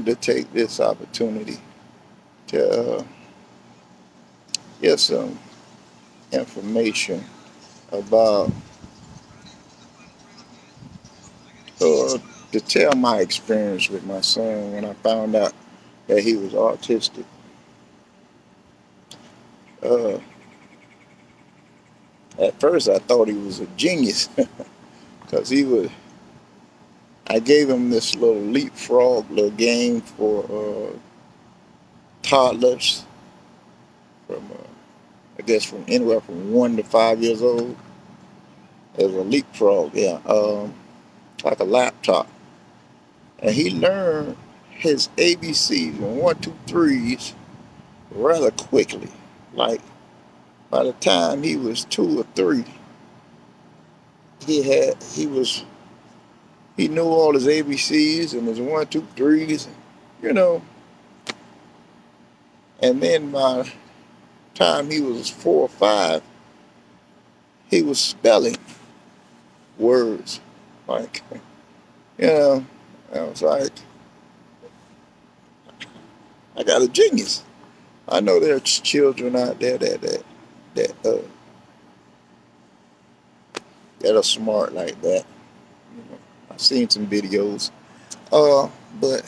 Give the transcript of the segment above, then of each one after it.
to take this opportunity to get some information about, uh, to tell my experience with my son when I found out that he was autistic. Uh, at first, I thought he was a genius because I gave him this little leapfrog little game for toddlers from, I guess, from anywhere from 1 to 5 years old. It was a leapfrog, yeah, like a laptop. And he learned his ABCs and one, two, threes rather quickly. Like by the time he was 2 or 3, he knew all his ABCs and his one, two, threes, you know. And then by the time he was 4 or 5, he was spelling words. Like, you know, I was like, I got a genius. I know there's children out there that that are smart like that. You know, I've seen some videos. But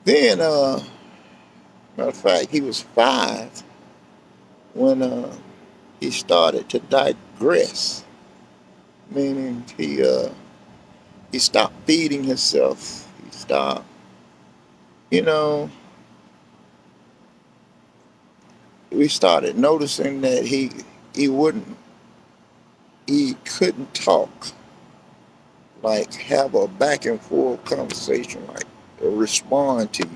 then, matter of fact, he was 5 when he started to digress, meaning he stopped feeding himself. He stopped, you know. We started noticing that he couldn't talk, like have a back and forth conversation, like respond to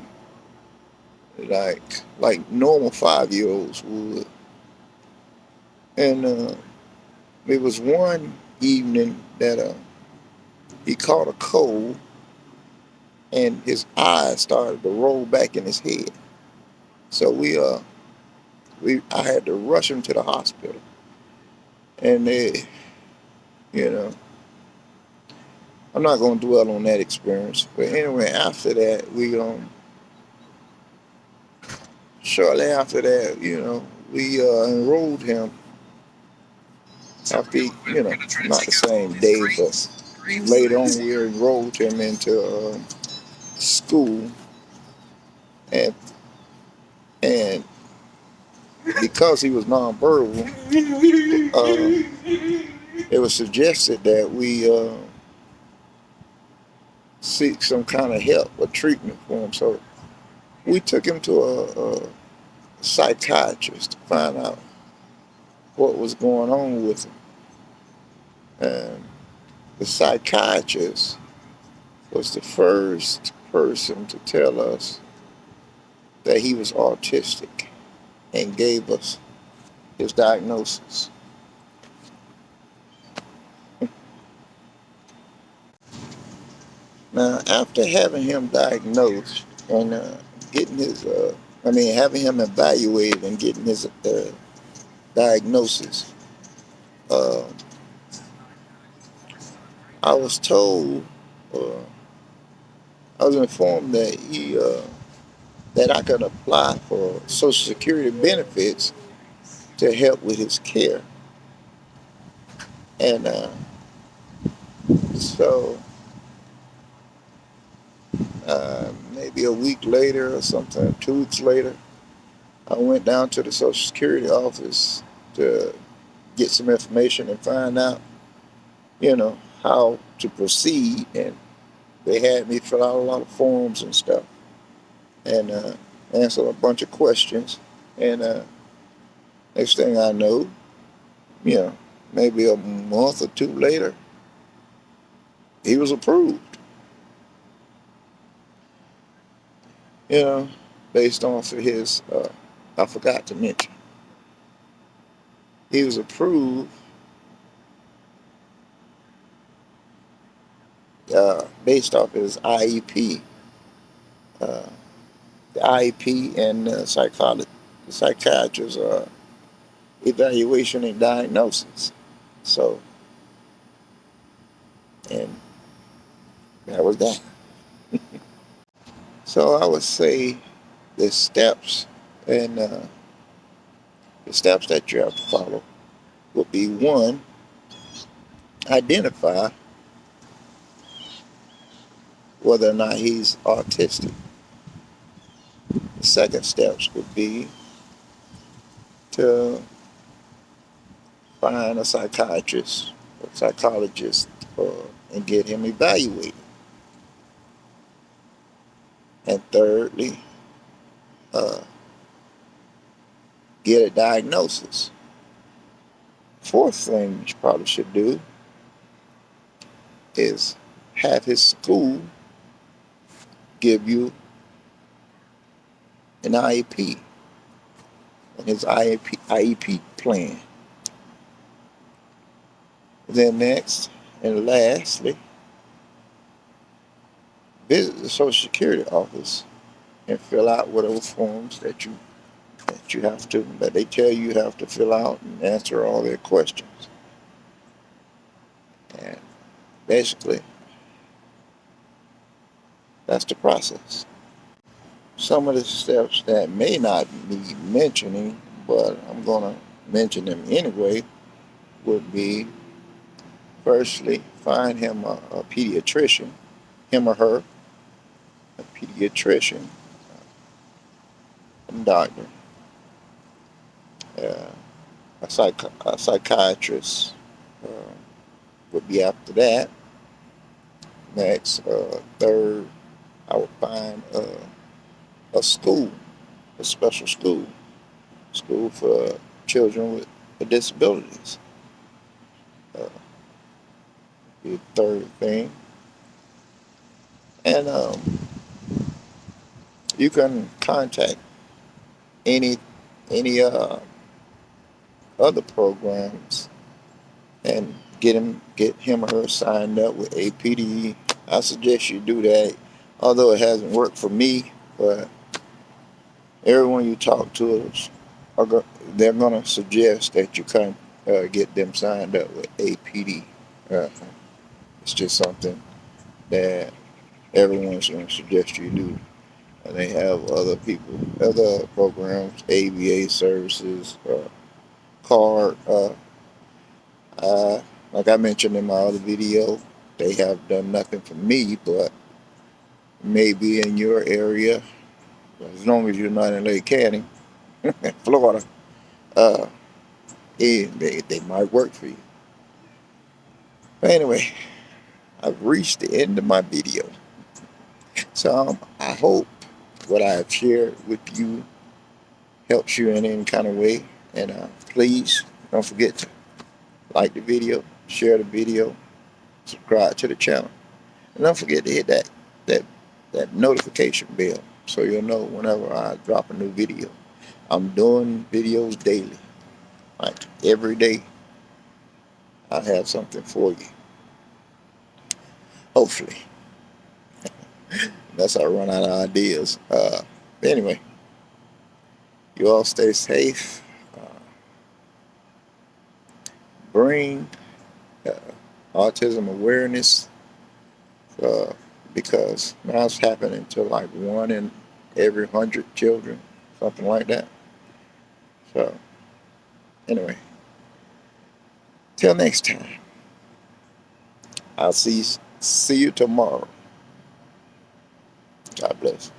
you, like normal 5-year-olds would. And it was one evening that he caught a cold, and his eyes started to roll back in his head. So I had to rush him to the hospital, and you know, I'm not going to dwell on that experience. But anyway, after that, shortly after that, we enrolled him. After not the same day, but later on, we enrolled him into school, and and because he was nonverbal, it was suggested that we seek some kind of help or treatment for him. So we took him to a psychiatrist to find out what was going on with him. And the psychiatrist was the first person to tell us that he was autistic and gave us his diagnosis. Now, after having him diagnosed and having him evaluated and getting his diagnosis, I was told, I was informed that I could apply for Social Security benefits to help with his care. And so maybe a week later or something, 2 weeks later, I went down to the Social Security office to get some information and find out, how to proceed. And they had me fill out a lot of forms and stuff and answer a bunch of questions. And next thing I know, maybe a month or 2 later, he was approved. Based off of his, I forgot to mention, he was approved based off his IEP. The IEP and the psychiatrist's evaluation and diagnosis. So, and that was that. So I would say the steps and the steps that you have to follow would be: one, identify whether or not he's autistic. The second steps would be to find a psychiatrist or psychologist and get him evaluated. And thirdly, uh, get a diagnosis. Fourth thing you probably should do is have his school give you an IEP and his IEP plan. Then next and lastly, visit the Social Security office and fill out whatever forms that you have to, that they tell you have to fill out, and answer all their questions. And basically, that's the process. Some of the steps that may not need mentioning, but I'm going to mention them anyway, would be: firstly, find him a pediatrician, him or her, a pediatrician, a doctor, uh, a psychiatrist would be after that. Next, third, I would find a school, a special school for children with disabilities. Uh, the third thing, and you can contact any other programs and get him or her signed up with APD. I suggest you do that, although it hasn't worked for me. But everyone you talk to they're going to suggest that you can get them signed up with APD. It's just something that everyone's going to suggest you do. And they have other programs, ABA services, card. Like I mentioned in my other video, they have done nothing for me, but maybe in your area, as long as you're not in Lake County, Florida, uh, they might work for you. But anyway, I've reached the end of my video. So I hope what I have shared with you helps you in any kind of way. And please don't forget to like the video, share the video, subscribe to the channel, and don't forget to hit that notification bell so you'll know whenever I drop a new video. I'm doing videos daily, like every day. I have something for you. Hopefully, unless I run out of ideas. Anyway, you all stay safe. Bring uh, autism awareness, because now it's happening to like 1 in every 100 children, something like that. So, anyway, till next time, I'll see you tomorrow. God bless.